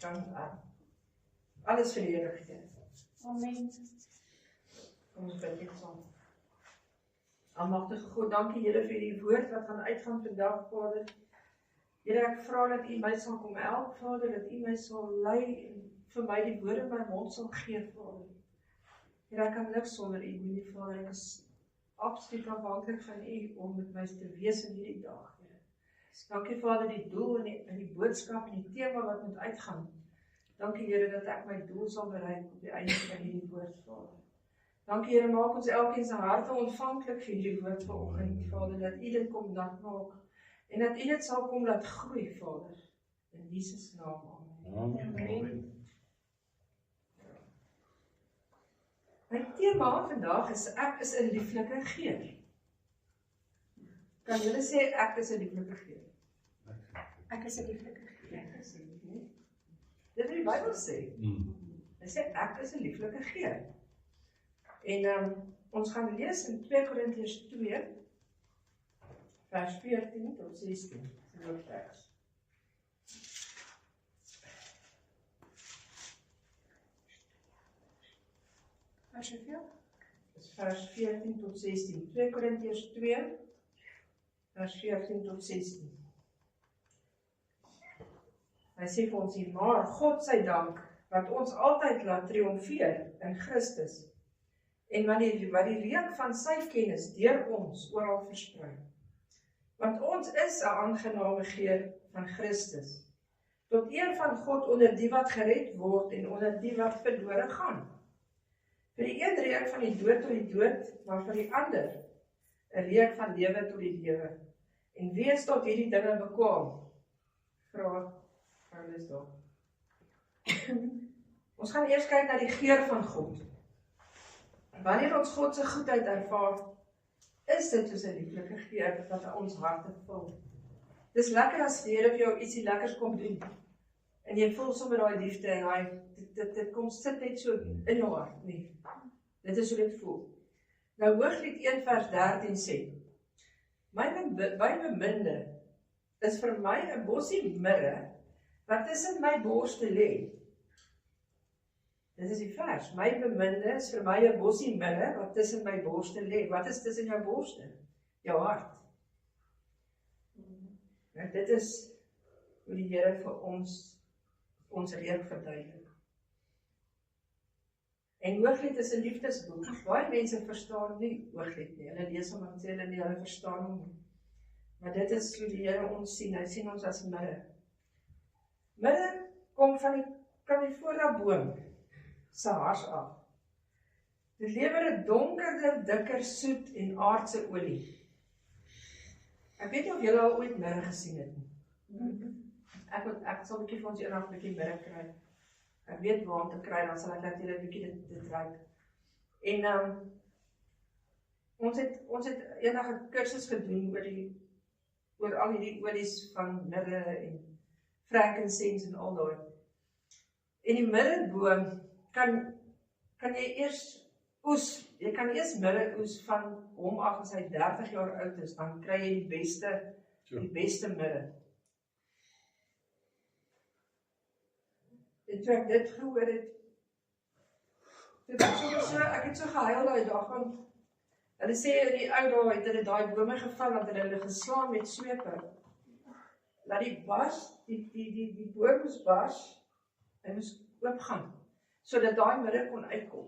dan alles vir die Here gee. Amen. Kom ons bid net saam. Almagtige God, dankie Here vir die woord wat gaan uitgaan vandag, Vader. Here, ek vra dat U my sal kom help, Vader, dat U my sal lei en vir my die woorde in my mond sal gee, Vader. Here, ek kan niks sonder U doen nie, Vader. Ek is absoluut afhanklik van U om met my te wees in hierdie dag, Here. Dankie, Vader, die doel en die boodskap en die tema wat moet uitgaan. Dankie, Here, dat ek my doel sal bereik op die einde van hierdie woord, Vader. Dankie, Here, maak ons elkeen se harte ontvanklik vir hierdie woord vanoggend, Vader, dat U dit kom nat maak en dat U dit sal kom laat groei, Vader. In Jesus naam, amen. Amen. My tema vandag is ek is 'n lieflike geur. Kan julle sê ek is 'n lieflike geur? Ek is 'n lieflike geur. Ek is 'n lieflike. Dit wat die Bybel sê. Hy sê ek is 'n lieflike geur. En ons gaan lees in 2 Korintiërs 2 vers 14 tot 16. Dis die hoofteks. Vers hoeveel? Dis vers 14 tot 16. 2 Korintiërs 2 vers 14 tot 16. Hy sê vir ons hier, maar God sy dank, wat ons altyd laat triomfeer in Christus, en wat die reuk van sy kennis deur ons oral versprei. Want ons is 'n aangename geur van Christus, tot eer van God onder die wat gered word en onder die wat verlore gaan. Vir die een reuk van die dood tot die dood, maar vir die ander 'n reuk van lewe tot die lewe. En wie is tot hierdie dinge bekwaam? Vra Paulus daar. Ons gaan eers kyk na die geur van God. Wanneer ons God se goedheid ervaar, is dit soos 'n lieflike geur wat ons harte vul. Dis lekker as die Here vir jou ietsie lekkers kom doen. En jy voel sommer daai liefde en dit kom sit net so in jou hart, nee. Dit is hoe dit voel. Nou Hooglied 1 vers 13 sê: My beminde is vir my 'n bossie mirre wat tussen my borste lê. Dit is die vers. My beminde is vir my 'n bossie mirre wat tussen my borste lê. Wat is tussen jou borste? Jou hart. Nou, dit is hoe die Here vir ons reuk verduidelik. En Hooglied is 'n liefdesboek. Baie mense verstaan nie Hooglied nie. Hulle lees hom en sê hulle nie, hulle verstaan hom nie. Maar dit is hoe die Here ons sien. Hy sien ons as mirre. Mirre kom van die voorraboom se hars af. Dit lewer 'n donkerder, dikker, soet en aardse olie. Ek weet nie of julle al ooit mirre gesien het nie. Ek sal 'n bietjie vir ons eendag 'n bietjie mirre kry. Ek weet waar om te kry, dan sal ek net julle 'n bietjie dit ruik. En ons het eendag 'n kursus gedoen oor al hierdie olies van mirre en frankincense en al daai. En die mirreboom kan jy eers oes, jy kan eers mirre oes van hom af as hy 30 jaar oud is, dan kry jy die beste mirre. En toe ek dit gehoor het, ek het so gehuil daai dag, want hulle sê in die ou dae het hulle daai bome geval, dat hulle geslaan met swepe. Laat die bars, die boom moes bars, hy moes oopgaan, sodat daai mirre kon uitkom.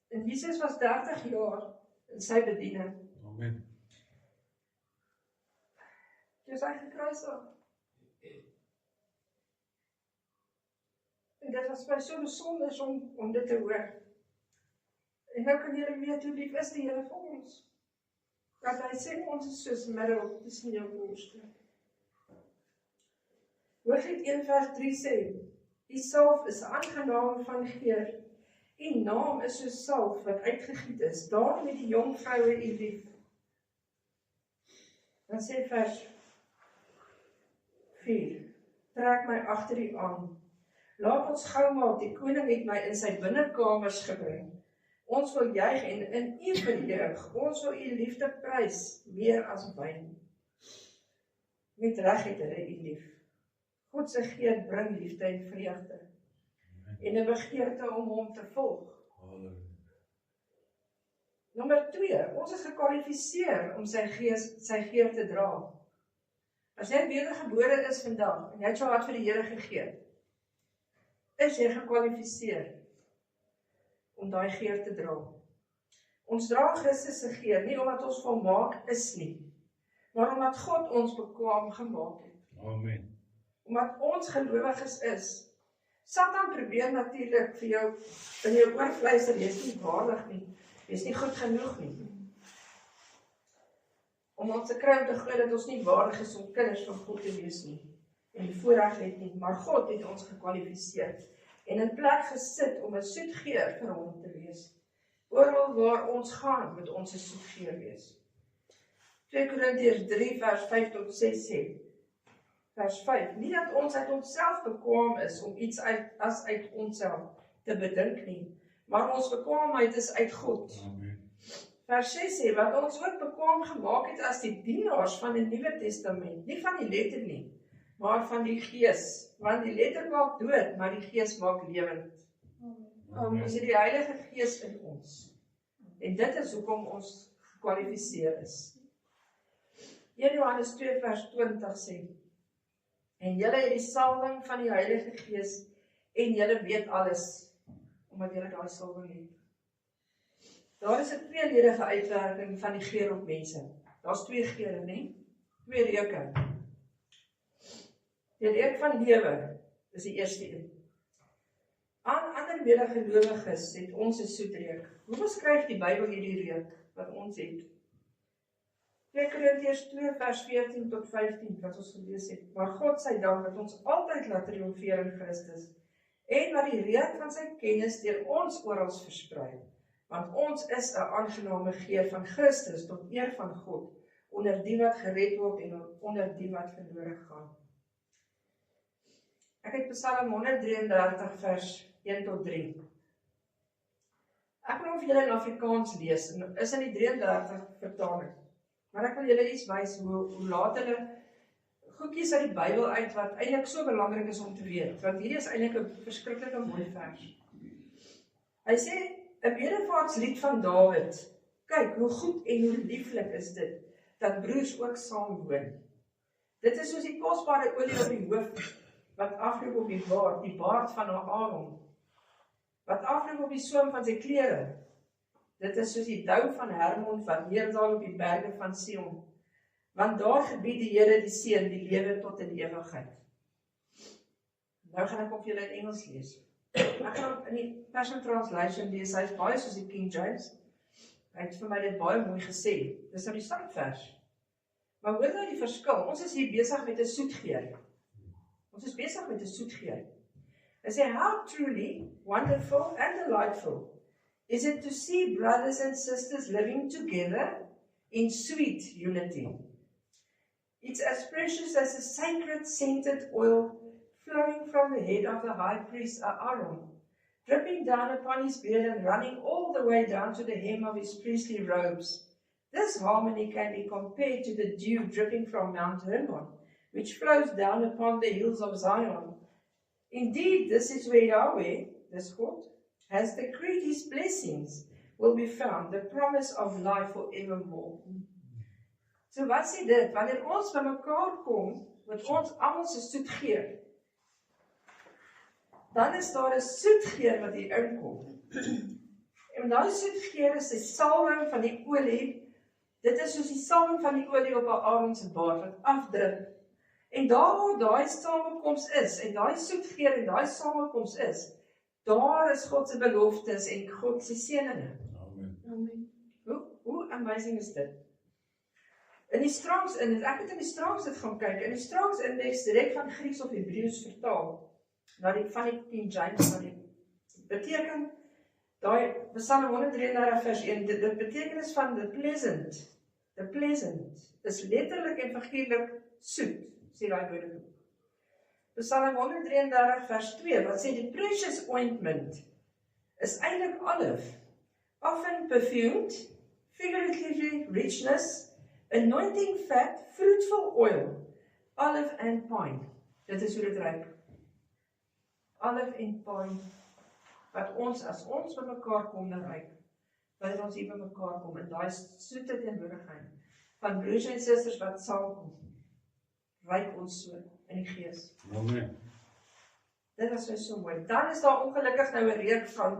En Jesus was 30 jaar in sy bediening. Amen. Toe is hy gekruisig. En dit was my so besonder om dit te hoor. En nou kan julle weet hoe lief is die Here vir ons. Dat hy sê ons is soos mirre op tussen jou borste. Hooglied 1 vers 3 sê: Die salf is aangenaam van geur. Die naam is soos salf wat uitgegiet is. Daarom het die jong vroue u lief. Dan sê vers 4: Trek my agter u aan. Laat ons gou maak, die koning het my in sy binnekamers gebring. Ons wil juig en in u verheug. Ons wil u liefde prys, meer as wyn. Met reg het hulle u lief. God se gees bring liefde en vreugde en 'n begeerte om hom te volg. Nommer 2, ons is gekwalifiseer om sy gees te dra. As jy wedergebore is vandag en jy het jou hart vir die Here gegee, is jy gekwalifiseer om daai geur te dra. Ons dra Christus se geur nie omdat ons volmaak is nie, maar omdat God ons bekwaam gemaak het. Amen. Omdat ons gelowiges is. Satan probeer natuurlik vir jou in jou oor fluister, jy is nie waardig nie, jy is nie goed genoeg nie. Om ons te kry om te glo dat ons nie waardig is om kinders van God te wees nie, en die voorreg het nie, maar God het ons gekwalifiseer, en in plek gesit om 'n soet geur vir hom te wees. Oral waar ons gaan, moet ons 'n soet geur wees. 2 Korintiërs 3 vers 5 tot 6 sê, vers 5, nie dat ons uit onsself bekwaam is om iets uit onsself te bedink nie, maar ons bekwaamheid is uit God. Amen. Vers 6 sê, wat ons ook bekwaam gemaak het as die dienaars van die Nuwe Testament, nie van die letter nie, maar van die gees, want die letter maak dood, maar die gees maak lewend. Ons het die Heilige Gees in ons, en dit is hoekom ons gekwalifiseer is. 1 Johannes 2 vers 20 sê, en julle het die salwing van die Heilige Gees, en julle weet alles, omdat julle daai salwing het. Daar is 'n tweeledige uitwerking van die geur op mense. Daar's 2 geure, nie? 2 reuke. Die reuk van lewe is die eerste een. Aan ander medegelowiges het ons 'n soet reuk. Hoe beskryf die Bybel hierdie reuk wat ons het? 2 Korintiërs 2 vers 14 tot 15 wat ons gelees het. Maar God sy dank dat ons altyd laat triomfeer in Christus en wat die reuk van sy kennis deur ons oral versprei. Want ons is 'n aangename geur van Christus tot eer van God onder die wat gered word en onder die wat verlore gaan. Ek het Psalm 133 vers 1 tot 3. Ek wil vir julle in Afrikaans lees, en is in die 33 vertaling. Maar ek wil julle iets wys hoe laat hulle goedjies uit die Bybel uit wat eintlik so belangrik is om te weet, want hierdie is eintlik 'n verskriklike mooi vers. Hy sê, 'n bedevaartslied van Dawid. Kyk, hoe goed en hoe lieflik is dit, dat broers ook saam woon. Dit is soos die kosbare olie op die hoof, wat afloop op die baard van Aaron, wat afloop op die soem van sy klere. Dit is soos die dou van Hermon, wat neerdaal op die berge van Sion. Want daar gebied die Here die seën, die lewe tot in ewigheid. Nou gaan ek op julle in Engels lees. Ek gaan in die Passion Translation lees, hy is baie soos die King James. Hy het vir my dit baie mooi gesê. Dis nou die startvers. Maar hoor nou die verskil. Ons is hier besig met 'n soet geur. Ons is besig met 'n soet geur. Hy sê, how truly wonderful and delightful is it to see brothers and sisters living together in sweet unity. It's as precious as a sacred scented oil flowing from the head of the high priest Aaron, dripping down upon his beard and running all the way down to the hem of his priestly robes. This harmony can be compared to the dew dripping from Mount Hermon, which flows down upon the hills of Zion. Indeed, this is where Yahweh, this God, has decreed his blessings will be found, the promise of life forevermore. So wat sê dit? Wanneer ons by mekaar kom, met ons almal se soet geur, dan is daar 'n soet geur wat hier inkom. En daai soet geur is die salwing van die olie. Dit is soos die salwing van die olie op Aaron se baard wat afdruk. En daar waar daai samekoms is, en daai soet geur en daai samekoms is, daar is God se beloftes en God se seëninge. Amen. Hoe amazing is dit? In die Strong's Index, ek het in die Strong's dit gaan kyk, in die Strong's Index direk van Grieks of Hebreëus vertaal, na die van die King James, na die beteken, daai Psalm 133 vers 1, die betekenis van the pleasant, is letterlik en figuurlik soet, sê daai woordeboek. Psalm 133 vers 2, wat sê die precious ointment, is eintlik olive, often perfumed, figuratively richness, anointing fat, fruitful oil, olive and pine. Dit is hoe dit ruik. Olive en pine, wat ons, as ons by mekaar kom, dan ruik. Wanneer ons hier by mekaar kom, en daai soete teenwoordigheid van broers en susters wat saamkom, ruik ons so in die gees. Amen. Dit was so mooi. Dan is daar ongelukkig nou 'n reuk van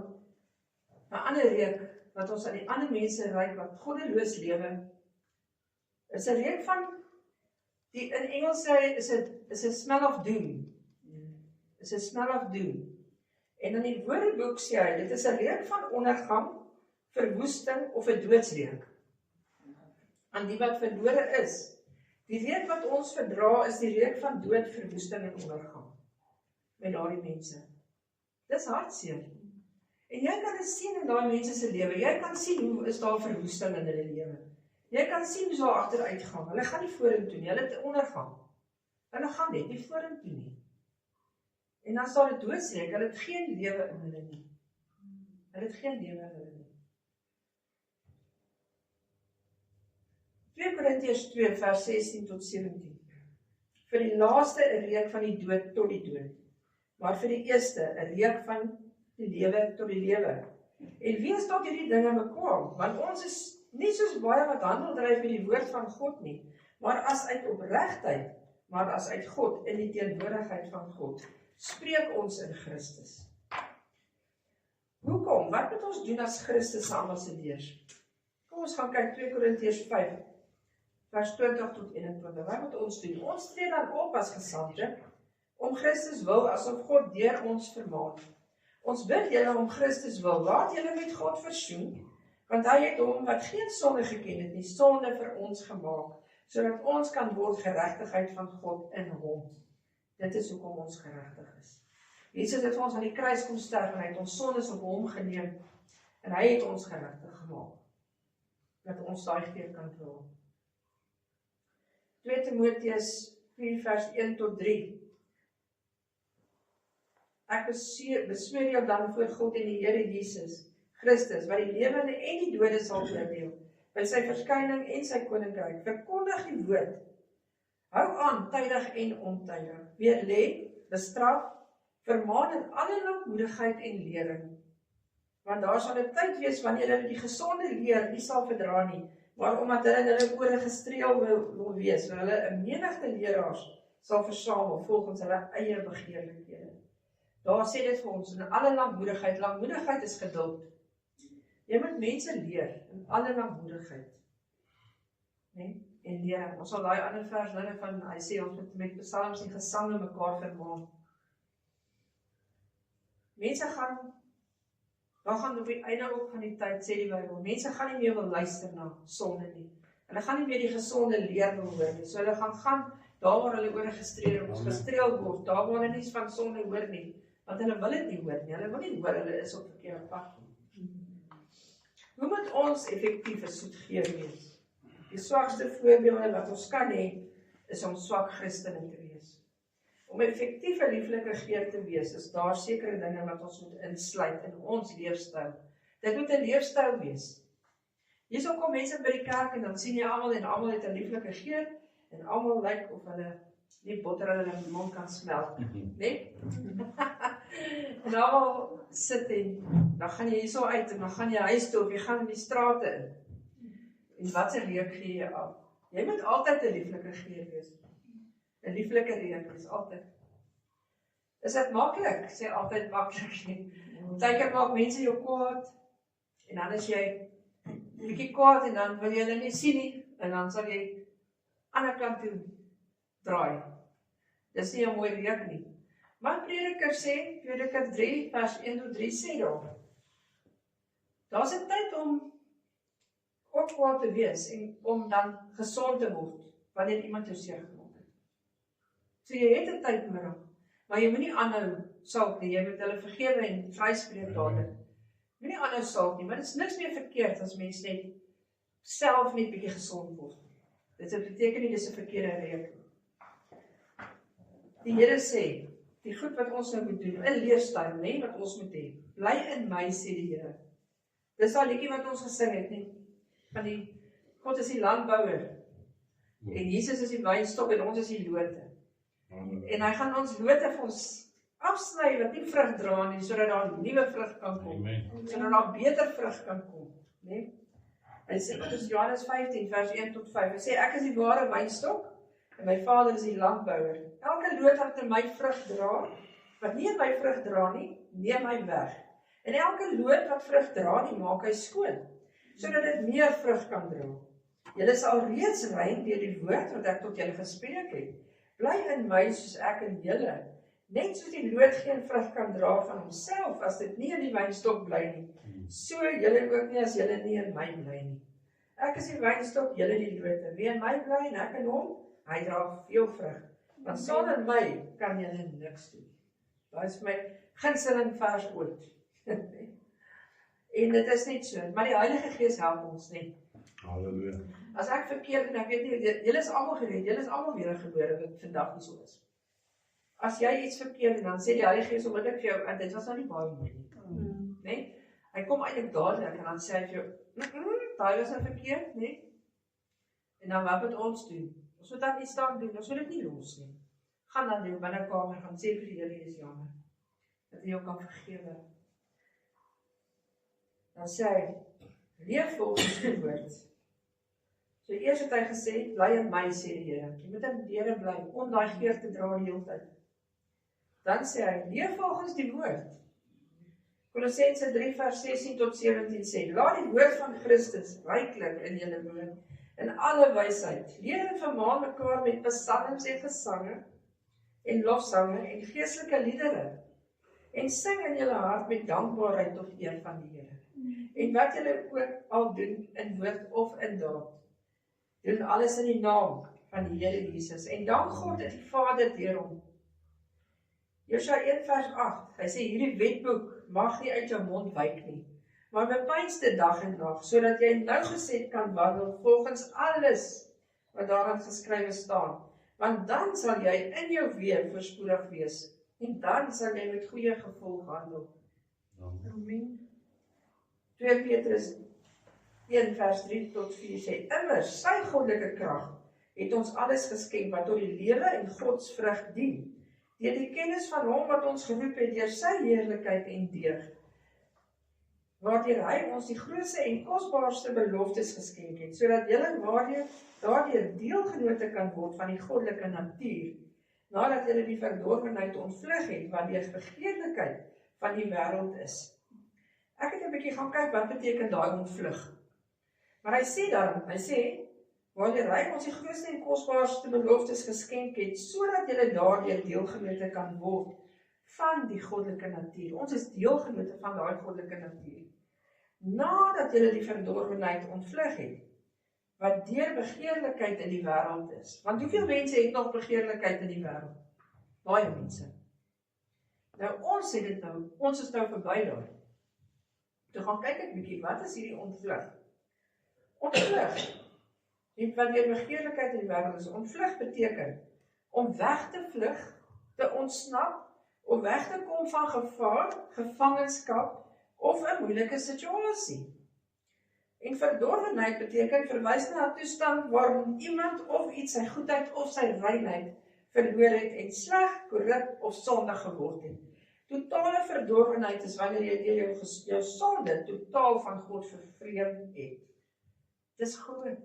'n ander reuk wat ons aan die ander mense ruik wat goddeloos lewe. Is 'n reuk van die in Engels sê is 'n smell of doom. Is 'n smell of doom. En in die Woordeboek sê hy dit is 'n reuk van ondergang, verwoesting of 'n doodsreuk. Aan die wat verlore is. Die reuk wat ons verdra is die reuk van dood, verwoesting en ondergang. Met daardie mense. Dis hartseer. En jy kan dit sien in daai mense se lewe. Jy kan sien hoe is daar verwoesting in hulle lewe. Jy kan sien hoe daar agteruit gaan. Hulle gaan nie vorentoe nie, hulle het ondergang. Hulle gaan net nie vorentoe nie. En dan staan dit doodsreek, hulle het geen lewe in hulle nie. Hulle het geen lewe in hulle nie. 2 Korintiërs 2 vers 16 tot 17. Vir die laaste 'n reuk van die dood tot die dood. Maar vir die eerste 'n reuk van die lewe tot die lewe. En wie is tot hierdie dinge bekwam? Want ons is nie soos baie wat handel dryf met die woord van God nie, maar as uit opregtheid, maar as uit God in die teenwoordigheid van God, spreek ons in Christus. Hoekom? Wat moet ons doen as Christus se ambassadeurs? Kom ons gaan kyk 2 Korintiërs 5 vers 20 tot 21. Wat moet ons doen? Ons tree dan op as gesandte om Christus wil, asof God deur ons vermaan. Ons bid julle om Christus wil, laat julle met God versoen, want hy het hom wat geen sonde geken het nie, sonde vir ons gemaak, sodat ons kan word geregtigheid van God in hom. Dit is hoekom ons geregtig is. Jesus het vir ons aan die kruis kom sterf en hy het ons sondes op hom geneem en hy het ons geregtig gemaak. Dat ons daai geur kan dra. 2 Timoteus 4 vers 1 tot 3. Ek besweer jou dan voor God en die Here Jesus Christus, wat die lewende en die dode sal oordeel, by sy verskyning en sy koninkryk. Verkondig die woord. Hou aan tydig en ontydig. Weerlê, bestraf, vermaan in alle lankmoedigheid en lering. Want daar sal 'n tyd wees wanneer hulle die gesonde leer nie sal verdra nie, maar omdat hulle in hulle ore gestreel wil wees, wil hulle 'n menigte leraars sal versamel volgens hulle eie begeerlikhede. Daar sê dit vir ons in alle lankmoedigheid. Lankmoedigheid is geduld. Jy moet mense leer in alle lankmoedigheid. Nee? En leer. Ons sal daai ander vers nou van hy sê ons moet met psalms en gesange mekaar vermaan. Mense gaan op die einde ook van die tyd, sê die Bybel, mense gaan nie meer wil luister na sonde nie. Hulle gaan nie meer die gesonde leer wil hoor nie. So hulle gaan daar waar hulle ore gestreel word, daar waar hulle nie van sonde hoor nie, want hulle wil dit nie hoor nie. Hulle wil nie hoor hulle is op verkeerde pad. Hoe moet ons effektief 'n soetgeer wees? Die swakste voorbeelde wat ons kan hê, is om swak Christene te wees. Om effektief 'n lieflike geur te wees, is daar sekere dinge wat ons moet insluit in ons leefstyl. Dit moet 'n leefstyl wees. Hierso kom mense by die kerk en dan sien jy almal het 'n lieflike geur en almal lyk of hulle nie botter in hulle mond kan smel, né? En almal sit en dan gaan jy hierso uit en dan gaan jy huis toe of jy gaan in die strate in. En wat se reuk gee jy af? Jy moet altyd 'n lieflike geur wees. 'n Lieflike reuk is altyd. Is dit maklik? Sê altyd maklik nie. Partykeer maak mense jou kwaad en dan is jy 'n bietjie kwaad en dan wil jy hulle nie sien nie en dan sal jy aan die ander kant toe draai. Dis nie 'n mooi reuk nie. Maar Prediker sê, Prediker 3 vers 1 tot 3 sê daar. Daar's 'n tyd om ook kwaad te wees en om dan gesond te word wanneer iemand jou seer gemaak het. So jy het 'n tyd nodig, maar jy moenie aanhou saak nie. Jy moet hulle vergewe en vryspreek dadelik. Moenie aanhou saak nie, want dit is niks meer verkeerd as mens net self net bietjie gesond word. Dit beteken nie dis 'n verkeerde reuk. Die Here sê, die goed wat ons nou moet doen, 'n leefstyl, nee, wat ons moet hê. Bly in my, sê die Here. Dis daai liedjie wat ons gesing het, nie? Van God is die landbouer. En Jesus is die wynstok en ons is die lote. En hy gaan ons lote vir ons afsny wat nie vrug dra nie, sodat daar nuwe vrug kan kom. Sodat daar beter vrug kan kom, né? Hy sê, dit is Johannes 15 vers 1 tot 5. Hy sê, ek is die ware wynstok en my Vader is die landbouer. Elke loot wat in my vrug dra, wat nie in my vrug dra nie, neem hy weg. En elke loot wat vrug dra, die maak hy skoon, sodat dit meer vrug kan dra. Julle is al reeds rein deur die woord wat ek tot julle gespreek het. Bly in my soos ek in julle. Net soos die loot geen vrug kan dra van homself as dit nie in die wynstok bly nie. So julle ook nie as julle nie in my bly nie. Ek is die wynstok, julle die lote. Wie in my bly en ek in hom, hy dra veel vrug. Want sonder my kan julle niks doen. Dit is my gunsteling vers ooit. En dit is net so, maar die Heilige Gees help ons net. Halleluja. As ek verkeerd en ek weet nie, julle is almal gered, julle is almal wedergebore wat vandag nie so is. As jy iets verkeerd en dan sê die Heilige Gees onmiddellik vir jou, en dit was nou nie baie mooi nie. Nee? Hy kom eintlik dadelik en dan sê hy vir jou, daai was nou verkeerd, nee? En dan wat moet ons doen? Ons moet dan nie staan doen, ons moet dit nie los nie. Gaan dan in die binnekamer gaan sê vir die Here, is jammer, dat hy jou kan vergewe. Dan sê hy, leef volgens die woord. So eers het hy gesê, bly in my, sê die Here. Jy moet in die Here bly, om daai geur te dra die hele tyd. Dan sê hy, leef volgens die woord. Kolossense 3 vers 16 tot 17 sê, laat die woord van Christus ryklik in julle woon, in alle wysheid. Leer en vermaan mekaar met psalms en gesange, en lofsange, en geestelike liedere, en sing in julle hart met dankbaarheid tot eer van die Here. En wat julle ook al doen, in woord of in daad, doen alles in die naam van die Here Jesus. En dank God dat die Vader deur hom. Josua 1 vers 8, hy sê, hierdie wetboek mag nie uit jou mond wyk nie, maar bepeins dit dag en nag, sodat jy nougeset kan wandel volgens alles wat daarin geskrywe staan. Want dan sal jy in jou weë voorspoedig wees, en dan sal jy met goeie gevolg handel. Amen. 2 Petrus 1 vers 3 tot 4 sê, immers sy goddelike krag het ons alles geskenk wat tot die lewe en Gods vrug dien, deur die kennis van hom wat ons geroep het deur sy heerlikheid en deug, waardeur hy ons die grootste en kosbaarste beloftes geskenk het, sodat julle daardeur deelgenote kan word van die goddelike natuur, nadat julle die verdorwenheid ontvlug het, wat deur begeerlikheid van die wêreld is. Ek het 'n bietjie gaan kyk wat beteken daai ontvlug. Maar hy sê dan, waardeur hy ons die grootste en kosbaarste beloftes geskenk het, sodat julle daardeur deelgenote kan word van die goddelike natuur. Ons is deelgenote van daai goddelike natuur. Nadat julle die verdorwenheid ontvlug het, wat deur begeerlikheid in die wêreld is. Want hoeveel mense het nog begeerlikheid in die wêreld? Baie mense. Nou ons sê dit nou, ons is nou verby daar. Toe gaan kyk ek bietjie, wat is hierdie ontvlug? Ontvlug, wat deur begeerlikheid in die wêreld is. Ontvlug beteken om weg te vlug, te ontsnap, om weg te kom van gevaar, gevangenskap of 'n moeilike situasie. En verdorwenheid beteken verwys na 'n toestand waarin iemand of iets sy goedheid of sy reinheid verloor het en sleg, korrup of sondig geword het. Totale verdorwenheid is wanneer jy deur jou sonde totaal van God vervreem het. Dis groot.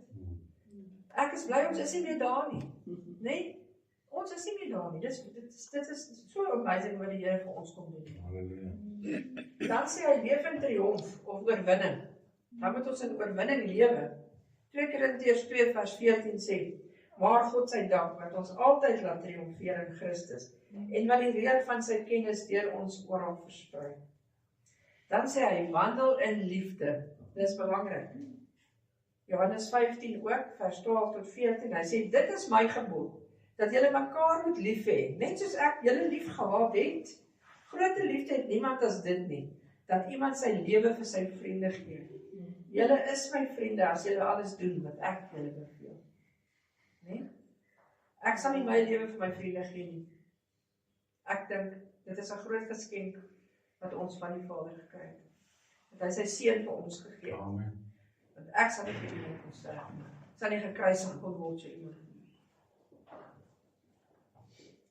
Ek is bly ons is nie meer daar nie. Nee? Ons is nie meer daar nie. Dit is so amazing wat die Here vir ons kom doen. Halleluja. Dan sê hy leef in triomf of oorwinning. Dan moet ons in oorwinning lewe. 2 Korintiërs 2 vers 14 sê, maar God sy dank wat ons altyd laat triomfeer in Christus en wat die reën van sy kennis deur ons oral versprei. Dan sê hy wandel in liefde. Dis belangrik. Johannes 15 ook vers 12 tot 14. Hy sê dit is my gebod dat julle mekaar moet lief hê, net soos ek julle lief gehad het. Groter liefde het niemand as dit nie, dat iemand sy lewe vir sy vriende gee. Julle is my vriende as julle alles doen wat ek julle beveel. Nee? Ek sal nie my lewe vir my vriende gee nie. Ek dink dit is 'n groot geskenk wat ons van die Vader gekry het. Dat hy sy seun vir ons gegee het. Amen. Want ek sal nie vir iemand kon sterf nie. Ek sal nie gekruisig kon word so iemand nie.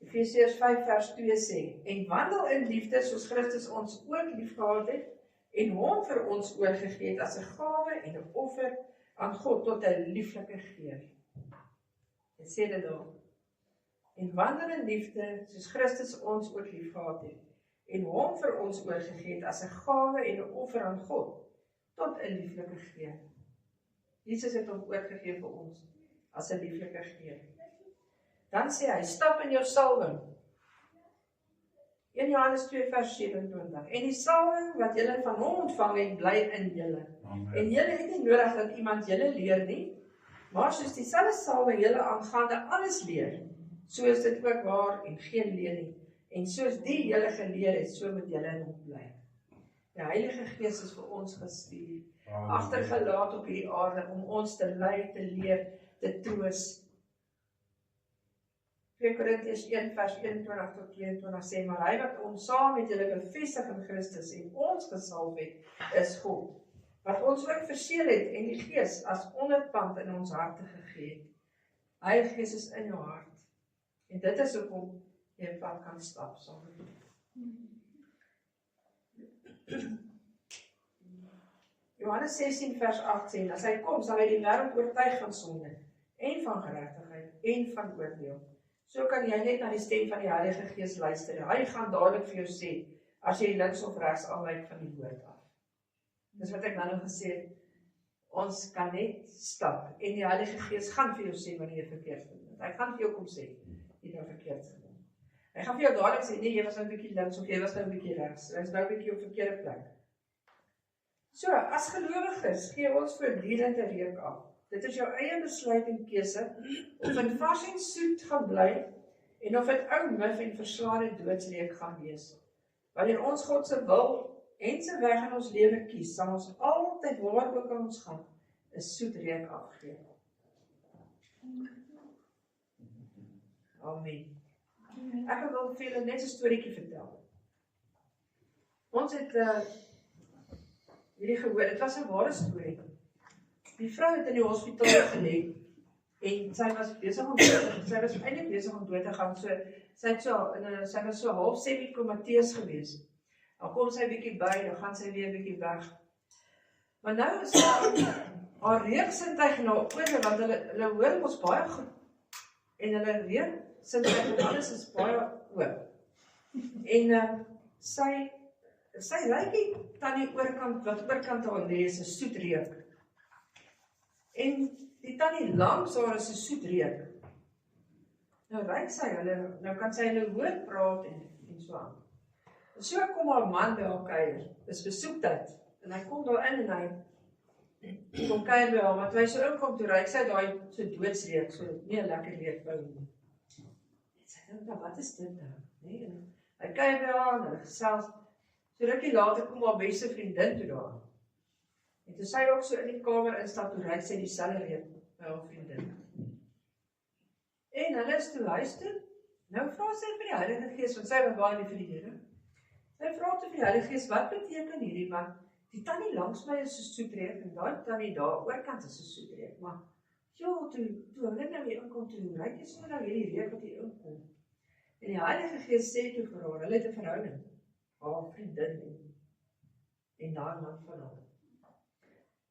Efesiërs 5 vers 2 sê, en wandel in liefde soos Christus ons ook liefgehad het, en hom vir ons oorgegee het as 'n gawe en 'n offer aan God tot 'n lieflike geur. Dit sê dit daar. En wandel in liefde soos Christus ons ook liefgehad het, en hom vir ons oorgegee het as 'n gawe en 'n offer aan God tot 'n lieflike geur. Jesus het hom oorgegee vir ons as 'n lieflike geur. Dan sê hy, stap in jou salwing. 1 Johannes 2 vers 27. En die salwing wat julle van hom ontvang het, bly in julle. En julle het nie nodig dat iemand julle leer nie, maar soos dieselfde salwing julle aangaande alles leer, so is dit ook waar en geen leer nie. En soos die julle geleer het, so moet julle in hom bly. Die Heilige Gees is vir ons gestuur, agtergelaat op hierdie aarde om ons te lei, te leer, te troos. 2 Korintiërs 1 vers 21 tot 22 sê, maar hy wat ons saam met julle bevestig in Christus en ons gesalf het, is God, wat ons ook verseël het en die Gees as onderpand in ons harte gegee het. Heilige Gees is in jou hart. En dit is hoekom jy 'n pad kan stap saam met hom. Johannes 16 vers 8 sê, as hy kom, sal hy die wêreld oortuig van sonde en van geregtigheid en van oordeel. So kan jy net na die stem van die Heilige Gees luister. Hy gaan dadelik vir jou sê, as jy links of regs afwyk van die woord af. Dis wat ek nou gesê het, ons kan net stap, en die Heilige Gees gaan vir jou sê wanneer jy verkeerd doen. Hy gaan vir jou kom sê, jy het verkeerd gedoen. Hy gaan vir jou dadelik sê, nee, jy was nou 'n bietjie links, of jy was nou 'n bietjie regs, jy is nou 'n bietjie op verkeerde plek. So, as gelowiges, gee ons voortdurend 'n reuk af. Dit is jou eie besluit en keuse, of in vars en soet gaan bly, en of dit ou mif en verslaande doodsreuk gaan wees. Wanneer ons God se wil en sy weg in ons lewe kies, sal ons altyd waar ook aan ons gaan, 'n soet reuk afgee. Amen. Ek wil vir julle net 'n storieetjie vertel. Ons het hierdie gehoor, dit was 'n ware storie. Die vrou het in die hospitaal gelê en sy was besig om sy was eintlik besig om dood te gaan. So sy was so half semi-komateus gewees. Dan kom sy bietjie by, dan gaan sy weer bietjie weg. Maar nou is haar reuksintuig na oor, want hulle hoor ons baie goed. En hulle reuksintuig en alles is baie oop. En sy ruikie tannie oorkant, wat oorkant haar lê, is 'n soet reuk. En die tannie langs haar is 'n soet reuk. Nou ruik sy hulle, nou kan sy hulle hoor praat en so aan. En so kom haar man by haar kuier, dis besoektyd, en hy kom daar in en hy kom kuier by haar, want hy so inkom, toe ruik sy daai so doodsreuk, so nie 'n lekker reuk by hom nie. En sy dink, nou wat is dit nou? Nee, en hy kuier by haar, en hulle gesels, so rukkie later kom haar beste vriendin toe daar. En toe sy ook so in die kamer instap, toe ruik sy dieselfde reuk by haar vriendin. En hulle is toe huis toe, nou vra sy vir die Heilige Gees, want sy was baie lief vir die Here. Sy vra toe vir die Heilige Gees, wat beteken hierdie, want die tannie langs my is 'n soet reuk, en daai tannie daar oorkant is 'n soet reuk, maar joh, toe hulle nou weer inkom, toe ruik jy so nou hierdie reuk wat hier inkom. En die Heilige Gees sê toe vir haar, hulle het 'n verhouding, haar vriendin en daai man van haar.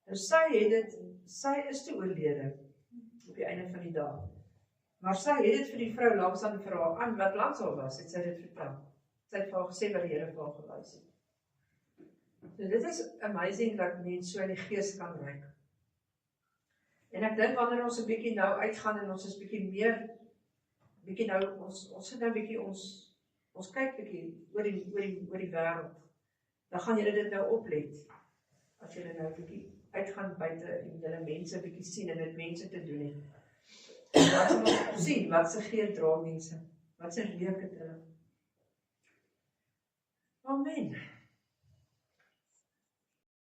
Nou sy is toe oorlede op die einde van die dag. Maar sy het dit vir die vrou langs aan vir haar aan, wat langs haar was, het sy dit vertel. Sy het vir haar gesê wat die Here vir haar gewys het. So dit is amazing dat mens so in die gees kan ruik. En ek dink wanneer ons 'n bietjie nou uitgaan en ons is bietjie meer, nou, ons sit nou bietjie, ons kyk bietjie oor die wêreld, dan gaan julle dit nou oplet, as julle nou bietjie uitgaan buite en julle mense bietjie sien en dit mense te doen het. Dan sal ons sien, wat se geur dra mense, wat se reuk het hulle. Amen.